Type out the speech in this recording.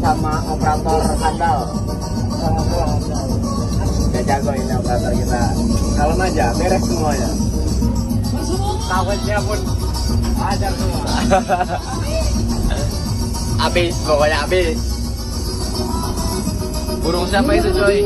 sama operator handal. Gak jago ini operator kita. Kalem aja, beres semuanya. Kawetnya pun ajar semua. Habis, pokoknya habis. Burung siapa itu, coy?